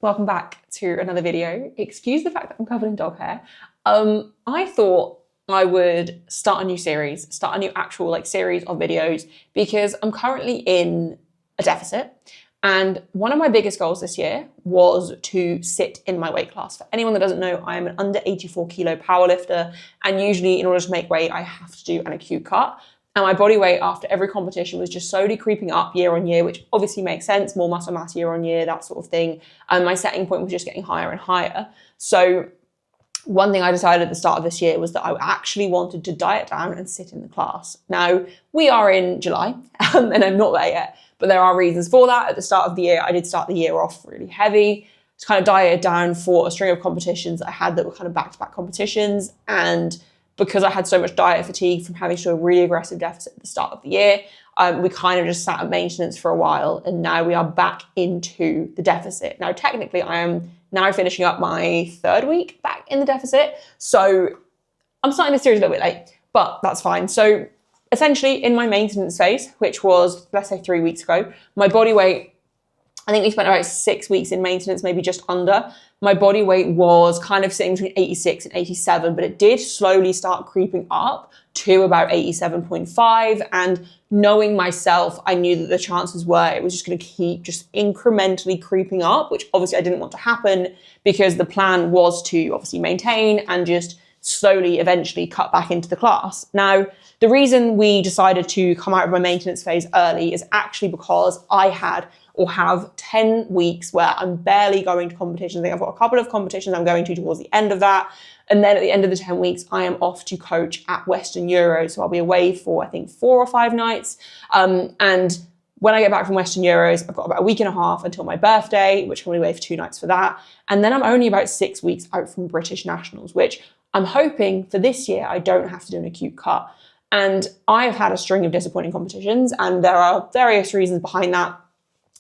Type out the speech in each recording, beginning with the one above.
Welcome back to another video. Excuse the fact that I'm covered in dog hair. I thought I would start a new series, start a new actual series of videos because I'm currently in a deficit. And one of my biggest goals this year was to sit in my weight class. For anyone that doesn't know, I am an under 84 kilo powerlifter. And usually in order to make weight, I have to do an acute cut. And my body weight after every competition was just slowly creeping up year on year, which obviously makes sense, more muscle mass year on year, that sort of thing. And my setting point was just getting higher and higher. So one thing I decided at the start of this year was that I actually wanted to diet down and sit in the class. Now, we are in July and I'm not there yet, but there are reasons for that. At the start of the year, I did start the year off really heavy, to kind of dieted down for a string of competitions that I had that were kind of back-to-back competitions. And because I had so much diet fatigue from having to do a really aggressive deficit at the start of the year, we kind of just sat at maintenance for a while, and now we are back into the deficit. Now, technically, I am now finishing up my third week back in the deficit, so I'm starting this series a little bit late, but that's fine. So essentially, in my maintenance phase, which was, let's say 3 weeks ago, my body weight, I think we spent about 6 weeks in maintenance, maybe just under. My body weight was kind of sitting between 86 and 87, but it did slowly start creeping up to about 87.5. And knowing myself, I knew that the chances were it was just going to keep just incrementally creeping up, which obviously I didn't want to happen because the plan was to obviously maintain and just slowly eventually cut back into the class. Now, the reason we decided to come out of my maintenance phase early is actually because I had or have 10 weeks where I'm barely going to competitions. I think I've got a couple of competitions I'm going to towards the end of that. And then at the end of the 10 weeks, I am off to coach at Western Euro. So I'll be away for, I think, 4 or 5 nights. And when I get back from Western Euros, I've got about a week and a half until my birthday, which I'm away for 2 nights for that. And then I'm only about 6 weeks out from British Nationals, which I'm hoping for this year, I don't have to do an acute cut. And I have had a string of disappointing competitions, and there are various reasons behind that.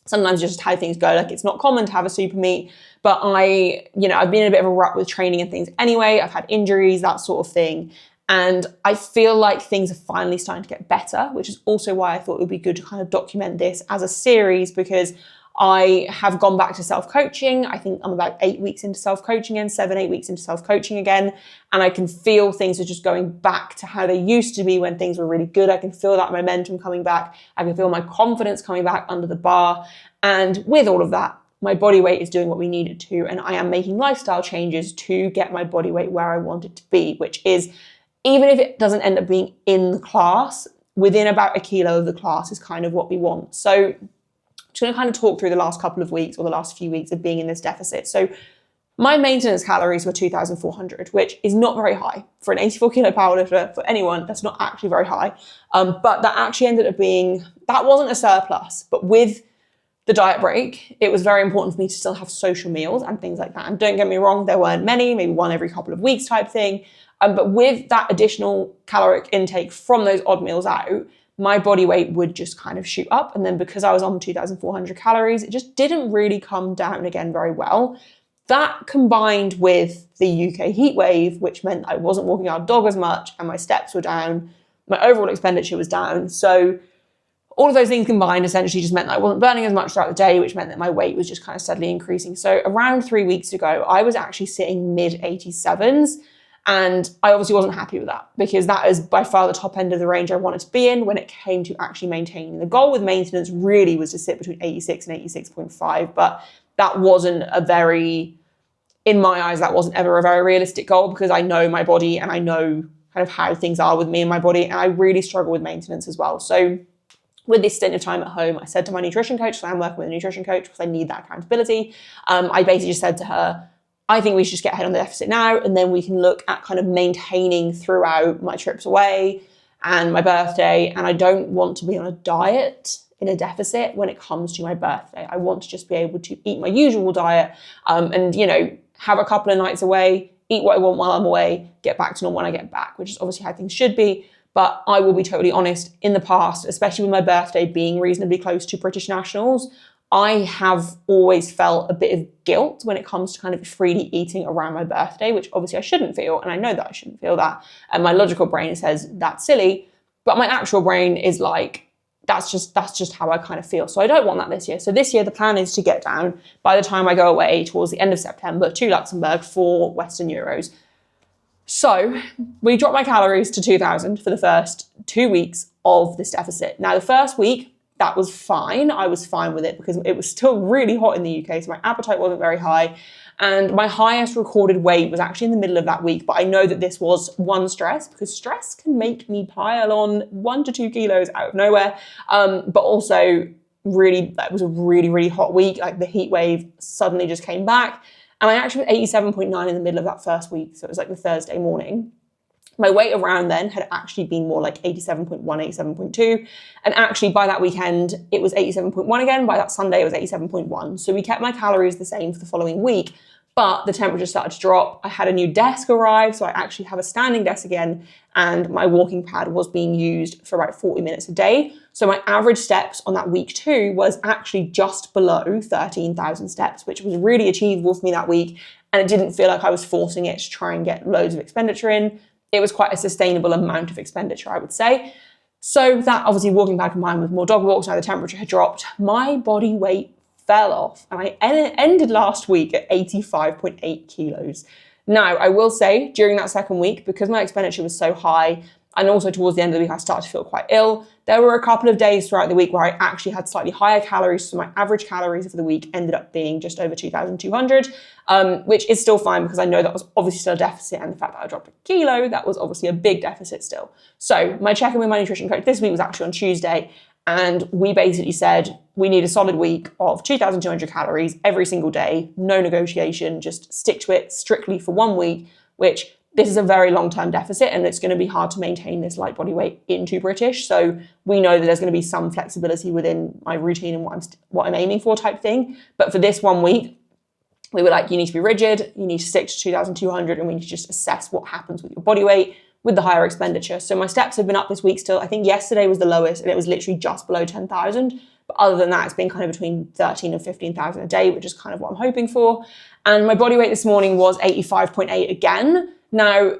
Sometimes just how things go. It's not common to have a super meet, but I've been in a bit of a rut with training and things anyway. I've had injuries, that sort of thing. And I feel like things are finally starting to get better, which is also why I thought it would be good to kind of document this as a series, because I have gone back to self-coaching. I think I'm about 8 weeks into self-coaching again, 7, 8 weeks into self-coaching again. And I can feel things are just going back to how they used to be when things were really good. I can feel that momentum coming back. I can feel my confidence coming back under the bar. And with all of that, my body weight is doing what we need it to. And I am making lifestyle changes to get my body weight where I want it to be, which is, even if it doesn't end up being in the class, within about 1 kilo of the class is kind of what we want. So I'm just going to kind of talk through the last couple of weeks or the last few weeks of being in this deficit. So my maintenance calories were 2,400, which is not very high. For an 84 kilo powerlifter, for anyone, that's not actually very high. But that actually ended up being, that wasn't a surplus. But with the diet break, it was very important for me to still have social meals and things like that. And don't get me wrong, there weren't many, maybe one every couple of weeks type thing. But with that additional caloric intake from those odd meals out, my body weight would just kind of shoot up. And then because I was on 2,400 calories, it just didn't really come down again very well. That combined with the UK heat wave, which meant I wasn't walking our dog as much and my steps were down, my overall expenditure was down. So all of those things combined essentially just meant that I wasn't burning as much throughout the day, which meant that my weight was just kind of steadily increasing. So around 3 weeks ago, I was actually sitting mid 87s. And I obviously wasn't happy with that, because that is by far the top end of the range I wanted to be in when it came to actually maintaining. The goal with maintenance really was to sit between 86 and 86.5, but that wasn't in my eyes, that wasn't ever a very realistic goal, because I know my body and I know kind of how things are with me and my body, and I really struggle with maintenance as well. So with this stint of time at home, I said to my nutrition coach, so I'm working with a nutrition coach because I need that accountability. I basically just said to her, I think we should just get ahead on the deficit now, and then we can look at kind of maintaining throughout my trips away and my birthday. And I don't want to be on a diet in a deficit when it comes to my birthday. I want to just be able to eat my usual diet and, have a couple of nights away, eat what I want while I'm away, get back to normal when I get back, which is obviously how things should be. But I will be totally honest, in the past, especially with my birthday being reasonably close to British Nationals, I have always felt a bit of guilt when it comes to kind of freely eating around my birthday, which obviously I shouldn't feel. And I know that I shouldn't feel that. And my logical brain says that's silly. But my actual brain is like, that's just how I kind of feel. So I don't want that this year. So this year, the plan is to get down by the time I go away towards the end of September to Luxembourg for Western Euros. So we dropped my calories to 2,000 for the first 2 weeks of this deficit. Now, the first week, that was fine. I was fine with it because it was still really hot in the UK, so my appetite wasn't very high. And my highest recorded weight was actually in the middle of that week. But I know that this was one, stress, because stress can make me pile on 1 to 2 kilos out of nowhere. But also really, that was a really, really hot week. Like the heat wave suddenly just came back. And I actually was 87.9 in the middle of that first week. So it was like the Thursday morning. My weight around then had actually been more like 87.1, 87.2. And actually by that weekend, it was 87.1 again. By that Sunday, it was 87.1. So we kept my calories the same for the following week, but the temperature started to drop. I had a new desk arrive, so I actually have a standing desk again, and my walking pad was being used for about 40 minutes a day. So my average steps on that week 2 was actually just below 13,000 steps, which was really achievable for me that week. And it didn't feel like I was forcing it to try and get loads of expenditure in. It was quite a sustainable amount of expenditure, I would say. So that obviously walking pad combined with more dog walks, now the temperature had dropped, my body weight fell off, and I ended last week at 85.8 kilos. Now, I will say during that second week, because my expenditure was so high, and also towards the end of the week, I started to feel quite ill. There were a couple of days throughout the week where I actually had slightly higher calories. So my average calories for the week ended up being just over 2,200, which is still fine because I know that was obviously still a deficit. And the fact that I dropped a kilo, that was obviously a big deficit still. So my check-in with my nutrition coach this week was actually on Tuesday. And we basically said, we need a solid week of 2,200 calories every single day, no negotiation, just stick to it strictly for 1 week, which this is a very long-term deficit and it's going to be hard to maintain this light body weight into British. So we know that there's going to be some flexibility within my routine and what I'm aiming for type thing. But for this 1 week, we were like, you need to be rigid, you need to stick to 2,200, and we need to just assess what happens with your body weight with the higher expenditure. So my steps have been up this week still. I think yesterday was the lowest and it was literally just below 10,000. But other than that, it's been kind of between 13 and 15,000 a day, which is kind of what I'm hoping for. And my body weight this morning was 85.8 again. Now,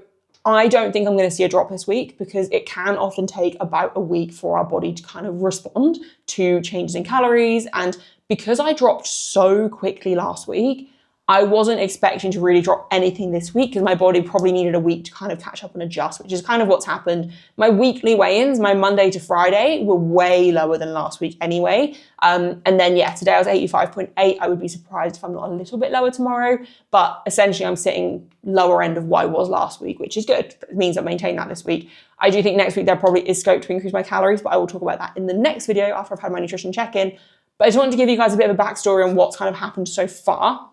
I don't think I'm going to see a drop this week because it can often take about a week for our body to kind of respond to changes in calories. And because I dropped so quickly last week, I wasn't expecting to really drop anything this week because my body probably needed a week to kind of catch up and adjust, which is kind of what's happened. My weekly weigh-ins, my Monday to Friday, were way lower than last week anyway. And then, yeah, today I was 85.8. I would be surprised if I'm not a little bit lower tomorrow. But essentially, I'm sitting lower end of what I was last week, which is good. It means I maintain that this week. I do think next week there probably is scope to increase my calories, but I will talk about that in the next video after I've had my nutrition check-in. But I just wanted to give you guys a bit of a backstory on what's kind of happened so far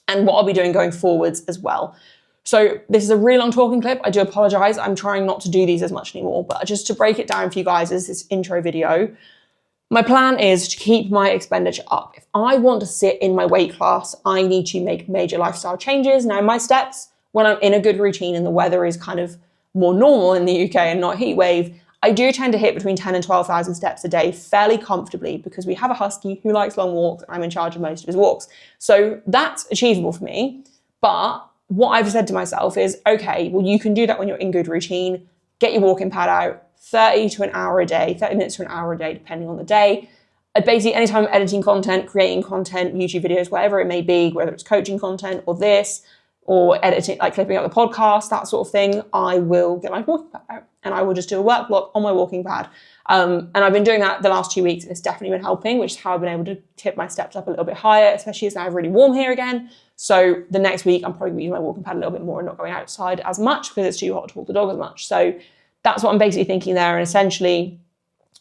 and what I'll be doing going forwards as well. So this is a really long talking clip. I do apologize. I'm trying not to do these as much anymore, but just to break it down for you guys as this intro video, my plan is to keep my expenditure up. If I want to sit in my weight class, I need to make major lifestyle changes. Now, my steps, when I'm in a good routine and the weather is kind of more normal in the UK and not heat wave, I do tend to hit between 10 and 12,000 steps a day fairly comfortably because we have a husky who likes long walks and I'm in charge of most of his walks. So that's achievable for me. But what I've said to myself is, okay, well, you can do that when you're in good routine. Get your walking pad out, 30 to an hour a day, 30 minutes to an hour a day, depending on the day. Basically, anytime I'm editing content, creating content, YouTube videos, whatever it may be, whether it's coaching content or this, or editing, like clipping out the podcast, that sort of thing, I will get my walking pad out and I will just do a work block on my walking pad. And I've been doing that the last 2 weeks and it's definitely been helping, which is how I've been able to tip my steps up a little bit higher, especially as now it's really warm here again. So the next week, I'm probably going to use my walking pad a little bit more and not going outside as much because it's too hot to walk the dog as much. So that's what I'm basically thinking there. And essentially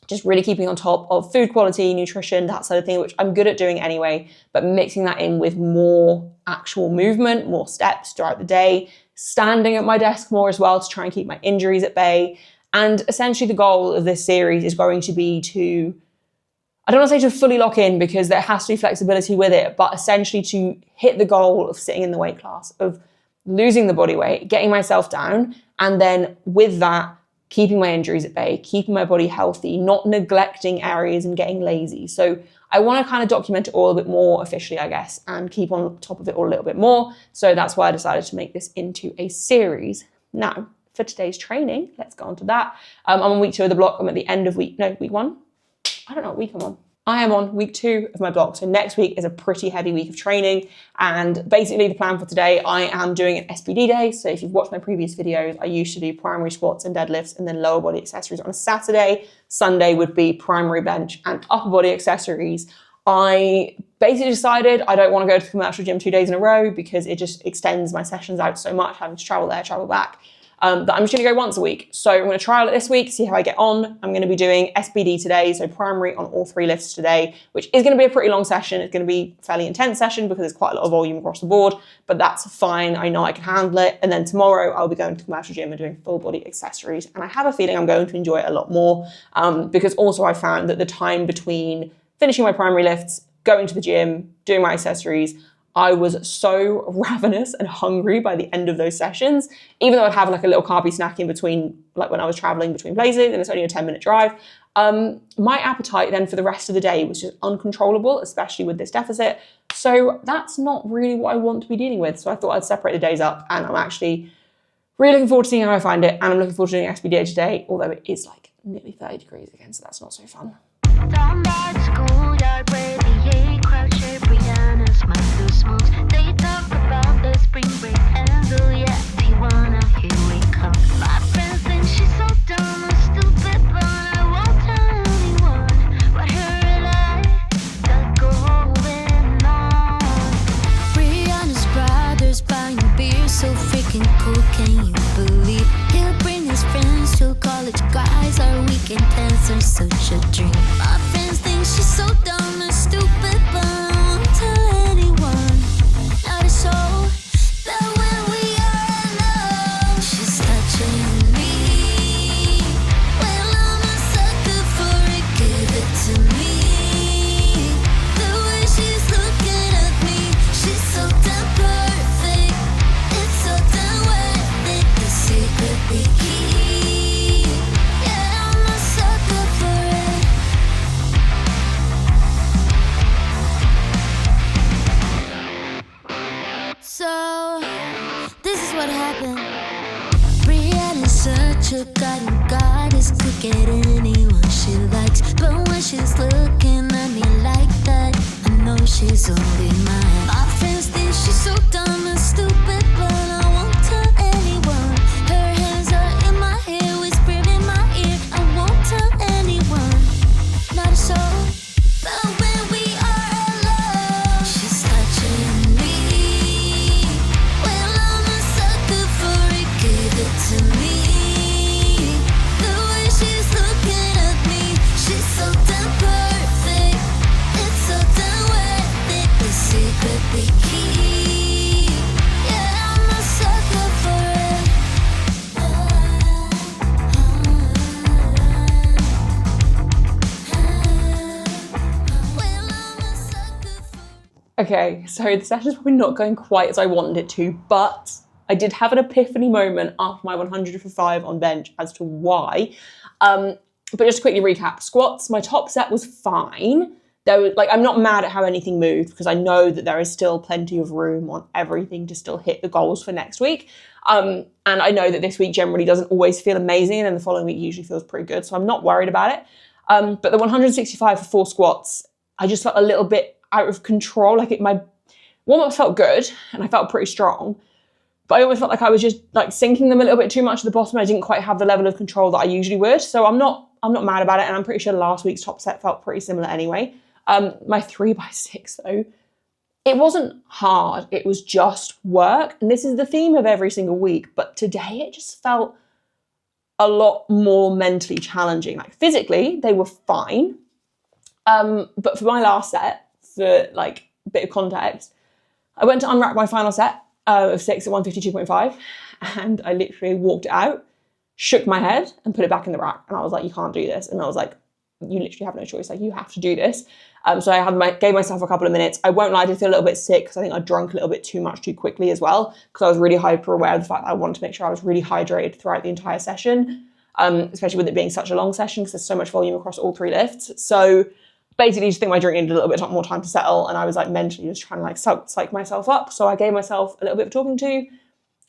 just really keeping on top of food quality, nutrition, that sort of thing, which I'm good at doing anyway, but mixing that in with more actual movement, more steps throughout the day, standing at my desk more as well to try and keep my injuries at bay. And essentially the goal of this series is going to be to, I don't want to say to fully lock in because there has to be flexibility with it, but essentially to hit the goal of sitting in the weight class, of losing the body weight, getting myself down, and then with that, keeping my injuries at bay, keeping my body healthy, not neglecting areas and getting lazy. So I want to kind of document it all a bit more officially, I guess, and keep on top of it all a little bit more. So that's why I decided to make this into a series. Now, for today's training, let's go on to that. I'm on week 2 of the block. I'm at the end of week 1. I don't know what week I'm on. I am on week 2 of my block. So next week is a pretty heavy week of training. And basically the plan for today, I am doing an SBD day. So if you've watched my previous videos, I used to do primary squats and deadlifts and then lower body accessories on a Saturday. Sunday would be primary bench and upper body accessories. I basically decided I don't want to go to the commercial gym 2 days in a row because it just extends my sessions out so much, having to travel there, travel back. That I'm just going to go once a week. So I'm going to trial it this week, see how I get on. I'm going to be doing SBD today, so primary on all 3 lifts today, which is going to be a pretty long session. It's going to be a fairly intense session because there's quite a lot of volume across the board, but that's fine. I know I can handle it. And then tomorrow I'll be going to the commercial gym and doing full body accessories. And I have a feeling I'm going to enjoy it a lot more because also I found that the time between finishing my primary lifts, going to the gym, doing my accessories, I was so ravenous and hungry by the end of those sessions, even though I'd have like a little carby snack in between, like when I was traveling between places and it's only a 10-minute drive. My appetite then for the rest of the day was just uncontrollable, especially with this deficit. So that's not really what I want to be dealing with. So I thought I'd separate the days up, and I'm actually really looking forward to seeing how I find it. And I'm looking forward to doing SBD today, although it is like nearly 30 degrees again, so that's not so fun. Down by the schoolyard where the crowd share Brianna's mindless moves. They talk about the spring break and oh yeah, Tijuana, here we come. My friends think she's so dumb and stupid, but I won't tell anyone what her and I got going on. Brianna's brother's buying beer, so freaking cool, can you believe? He'll bring his friends to college guys, our weekend plans are such a dream. My friends think she's so dumb and stupid, but I won't tell anyone. Not a soul that when we are alone, she's touching me. Well, I'm a sucker for it, give it to me. The way she's looking at me, she's so damn perfect. It's so damn worth it, the secret we keep. Yeah, I'm a sucker for it. So, this is what happened. Brianna's such a goddess, could get anyone she likes. But when she's looking at me like that, I know she's only mine. My friends think she's so dumb and stupid, but I won't tell anyone. Her hands are in my hair, whispering in my ear. I won't tell anyone. Not a soul. But when we are alone, she's touching me. Well, I'm a sucker for it, give it to me. The way she's looking at me, she's so damn perfect. It's so damn worth it, the secret we keep. Yeah, I'm a sucker for it. Well, I'm a sucker for Okay, so the session's probably not going quite as I wanted it to, but I did have an epiphany moment after my 100 for 5 on bench as to why. But just to quickly recap, squats, my top set was fine. There was, like, I'm not mad at how anything moved because I know that there is still plenty of room on everything to still hit the goals for next week. And I know that this week generally doesn't always feel amazing, and then the following week usually feels pretty good, so I'm not worried about it. But the 165 for 4 squats, I just felt a little bit out of control. Like my warm-ups felt good and I felt pretty strong, but I almost felt like I was just like sinking them a little bit too much at the bottom. I didn't quite have the level of control that I usually would. So I'm not mad about it, and I'm pretty sure last week's top set felt pretty similar anyway. My 3x6 though, it wasn't hard, it was just work. And this is the theme of every single week, but today it just felt a lot more mentally challenging. Like physically, they were fine. But for my last set, for like a bit of context, I went to unrack my final set of 6 at 152.5, and I literally walked it out, shook my head and put it back in the rack. And I was like, you can't do this. And I was like, you literally have no choice. Like, you have to do this. So I gave myself a couple of minutes. I won't lie, I did feel a little bit sick because I think I drank a little bit too much too quickly as well, because I was really hyper aware of the fact that I wanted to make sure I was really hydrated throughout the entire session, especially with it being such a long session because there's so much volume across all 3 lifts. So basically just think my drink needed a little bit more time to settle, and I was like mentally just trying to like psych myself up. So I gave myself a little bit of talking to,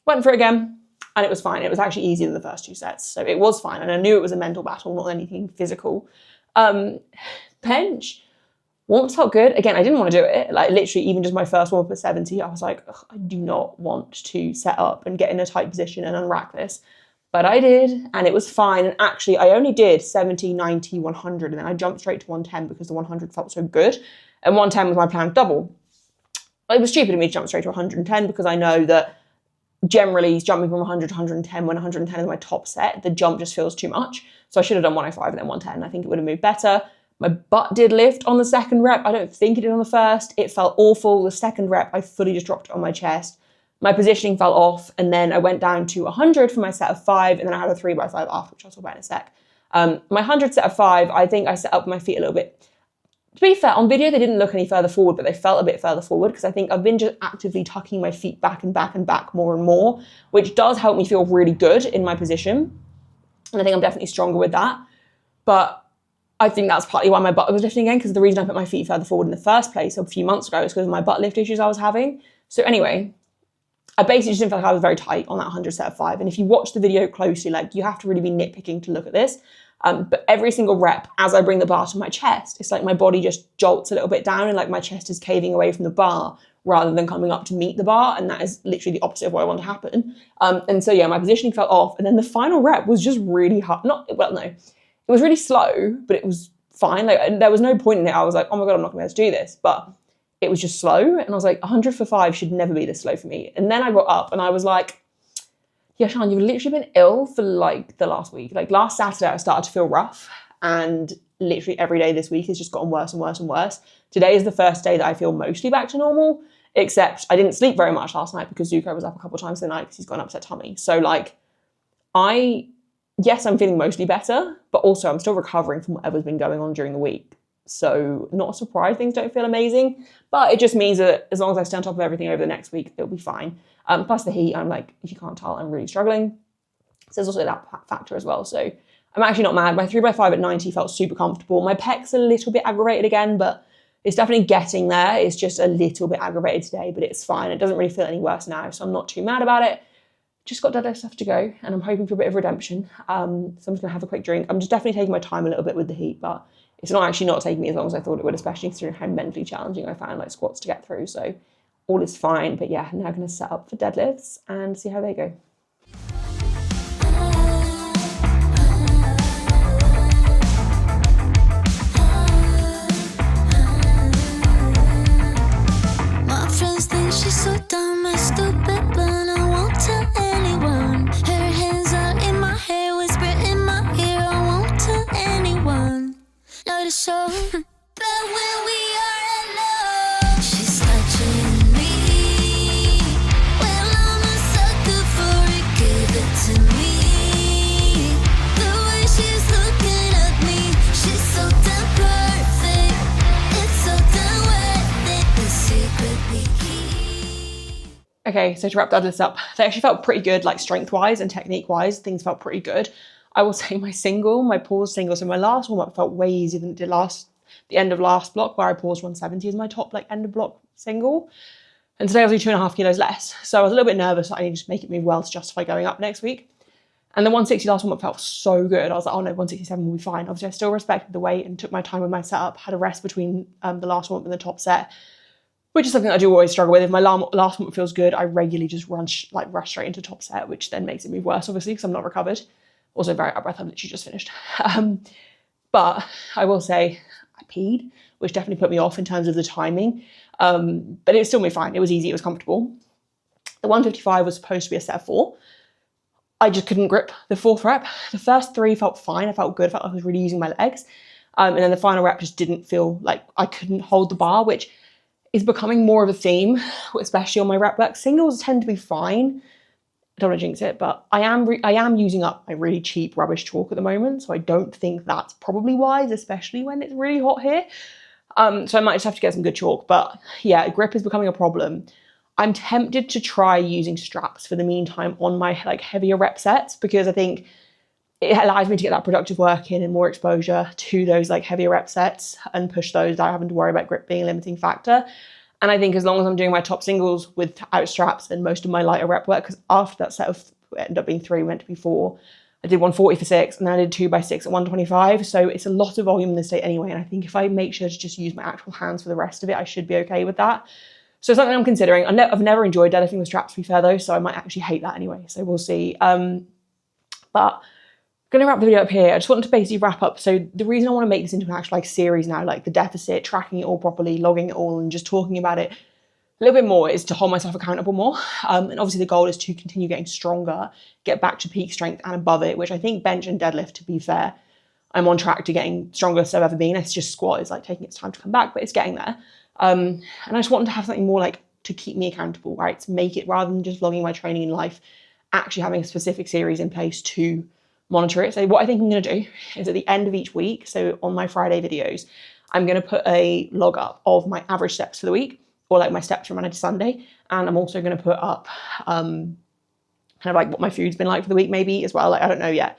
went for it again, and it was fine. It was actually easier than the first 2 sets. So it was fine. And I knew it was a mental battle, not anything physical. Bench, warm-ups felt good. Again, I didn't want to do it. Like literally, even just my first warm-up at 70, I was like, I do not want to set up and get in a tight position and unrack this. But I did, and it was fine. And actually, I only did 70, 90, 100, and then I jumped straight to 110 because the 100 felt so good. And 110 was my planned double. It was stupid of me to jump straight to 110 because I know that generally jumping from 100 to 110, when 110 is my top set, the jump just feels too much. So I should have done 105 and then 110. I think it would have moved better. My butt did lift on the second rep. I don't think it did on the first. It felt awful. The second rep, I fully just dropped it on my chest. My positioning fell off, and then I went down to 100 for my set of 5, and then I had a 3x5 after, which I'll talk about in a sec. My 100 set of 5, I think I set up my feet a little bit. To be fair, on video they didn't look any further forward, but they felt a bit further forward because I think I've been just actively tucking my feet back and back and back more and more, which does help me feel really good in my position. And I think I'm definitely stronger with that. But I think that's partly why my butt was lifting again, because the reason I put my feet further forward in the first place a few months ago is because of my butt lift issues I was having. So anyway, I basically just didn't feel like I was very tight on that 100 set of 5. And if you watch the video closely, like you have to really be nitpicking to look at this. But every single rep, as I bring the bar to my chest, it's like my body just jolts a little bit down and like my chest is caving away from the bar rather than coming up to meet the bar. And that is literally the opposite of what I want to happen. And so yeah, my positioning fell off. And then the final rep was just really hard. It was really slow, but it was fine. Like there was no point in it. I was like, oh my God, I'm not gonna be able to do this. But it was just slow. And I was like, 100 for 5 should never be this slow for me. And then I got up and I was like, yeah, Sian, you've literally been ill for like the last week. Like last Saturday, I started to feel rough, and literally every day this week has just gotten worse and worse and worse. Today is the first day that I feel mostly back to normal, except I didn't sleep very much last night because Zuko was up a couple of times in the night because he's got an upset tummy. So like, yes, I'm feeling mostly better, but also I'm still recovering from whatever's been going on during the week. So not a surprise things don't feel amazing, but it just means that as long as I stay on top of everything over the next week, it'll be fine. Plus the heat, I'm like, if you can't tell, I'm really struggling. So there's also that factor as well. So I'm actually not mad. My 3x5 at 90 felt super comfortable. My pec's a little bit aggravated again, but it's definitely getting there. It's just a little bit aggravated today, but it's fine. It doesn't really feel any worse now, so I'm not too mad about it. Just got deadlift stuff to go, and I'm hoping for a bit of redemption. So I'm just gonna have a quick drink. I'm just definitely taking my time a little bit with the heat, but it's not taking me as long as I thought it would, especially considering how mentally challenging I found like squats to get through. So all is fine, but yeah, now I'm gonna set up for deadlifts and see how they go. My friends think she's so dumb and stupid, but I won't tell anyone. Her hands are in my hair, whisper in my ear, I won't tell anyone. Not a show that when we are alone, she's touching me. Well, I'm a sucker for it, give it to me. The way she's looking at me, she's so damn perfect. It's so damn worth it, the secret we keep. Okay, so to wrap deadlifts up, they actually felt pretty good, like strength-wise and technique-wise, things felt pretty good. I will say my pause single, so my last warm-up felt way easier than it did the end of last block, where I paused 170 as my top like end of block single. And today I was doing 2.5 kilos less. So I was a little bit nervous that I need to make it move well to justify going up next week. And the 160 last warm-up felt so good. I was like, oh no, 167 will be fine. Obviously I still respected the weight and took my time with my setup, had a rest between the last warm-up and the top set, which is something that I do always struggle with. If my last warm-up feels good, I regularly just rush straight into top set, which then makes it move worse, obviously, because I'm not recovered. Also very out of breath, I've literally just finished. But I will say I peed, which definitely put me off in terms of the timing. But it was still me fine. It was easy, it was comfortable. The 155 was supposed to be a set of 4. I just couldn't grip the 4th rep. The first 3 felt fine. I felt good. I felt like I was really using my legs. And then the final rep just didn't feel like I couldn't hold the bar, which is becoming more of a theme, especially on my rep work. Singles tend to be fine. I don't want to jinx it, but I am using up my really cheap rubbish chalk at the moment, so I don't think that's probably wise, especially when it's really hot here. So I might just have to get some good chalk, but yeah, grip is becoming a problem. I'm tempted to try using straps for the meantime on my like heavier rep sets, because I think it allows me to get that productive work in and more exposure to those like heavier rep sets and push those without having to worry about grip being a limiting factor. And I think as long as I'm doing my top singles without straps and most of my lighter rep work, because after that set of ended up being 3, meant to be 4, I did 140 for 6, and then I did 2 by 6 at 125. So it's a lot of volume in this day anyway. And I think if I make sure to just use my actual hands for the rest of it, I should be okay with that. So it's something I'm considering. I've never enjoyed deadlifting with straps, to be fair though, so I might actually hate that anyway. So we'll see. But I'm gonna wrap the video up here. I just wanted to basically wrap up. So the reason I want to make this into an actual like series now, like the deficit, tracking it all properly, logging it all, and just talking about it a little bit more, is to hold myself accountable more. And obviously the goal is to continue getting stronger, get back to peak strength and above it, which I think bench and deadlift, to be fair, I'm on track to getting strongest I've ever been. It's just squat is like taking its time to come back, but it's getting there. And I just wanted to have something more like to keep me accountable, right? To make it, rather than just vlogging my training in life, actually having a specific series in place to monitor it. So what I think I'm going to do is at the end of each week, so on my Friday videos, I'm going to put a log up of my average steps for the week, or like my steps from Monday to Sunday. And I'm also going to put up kind of like what my food's been like for the week maybe as well. Like, I don't know yet,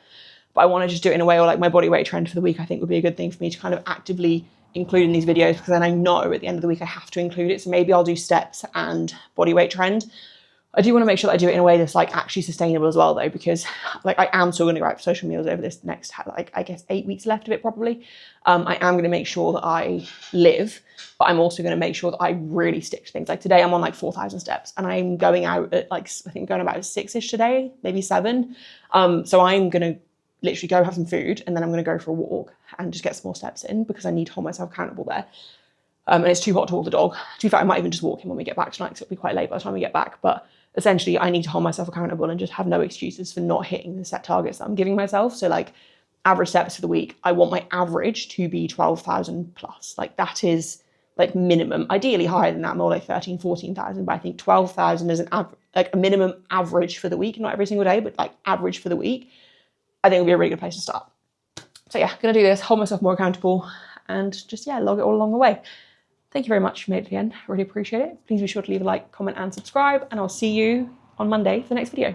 but I want to just do it in a way, or like my body weight trend for the week, I think would be a good thing for me to kind of actively include in these videos, because then I know at the end of the week I have to include it. So maybe I'll do steps and body weight trend. I do want to make sure that I do it in a way that's like actually sustainable as well though, because like I am still going to go out for social meals over this next, like I guess 8 weeks left of it probably. I am going to make sure that I live, but I'm also going to make sure that I really stick to things. Like today I'm on like 4,000 steps and I'm going out at like, I think going about 6-ish today, maybe 7. So I'm going to literally go have some food, and then I'm going to go for a walk and just get some more steps in, because I need to hold myself accountable there. And it's too hot to walk the dog. To be fair, I might even just walk him when we get back tonight, because it'll be quite late by the time we get back. But essentially I need to hold myself accountable and just have no excuses for not hitting the set targets that I'm giving myself. So like average steps for the week, I want my average to be 12,000 plus. Like that is like minimum, ideally higher than that, more like 13, 14,000. But I think 12,000 is like a minimum average for the week, not every single day, but like average for the week. I think it would be a really good place to start. So yeah, gonna do this, hold myself more accountable, and just, yeah, log it all along the way. Thank you very much for making it to the end. I really appreciate it. Please be sure to leave a like, comment, and subscribe, and I'll see you on Monday for the next video.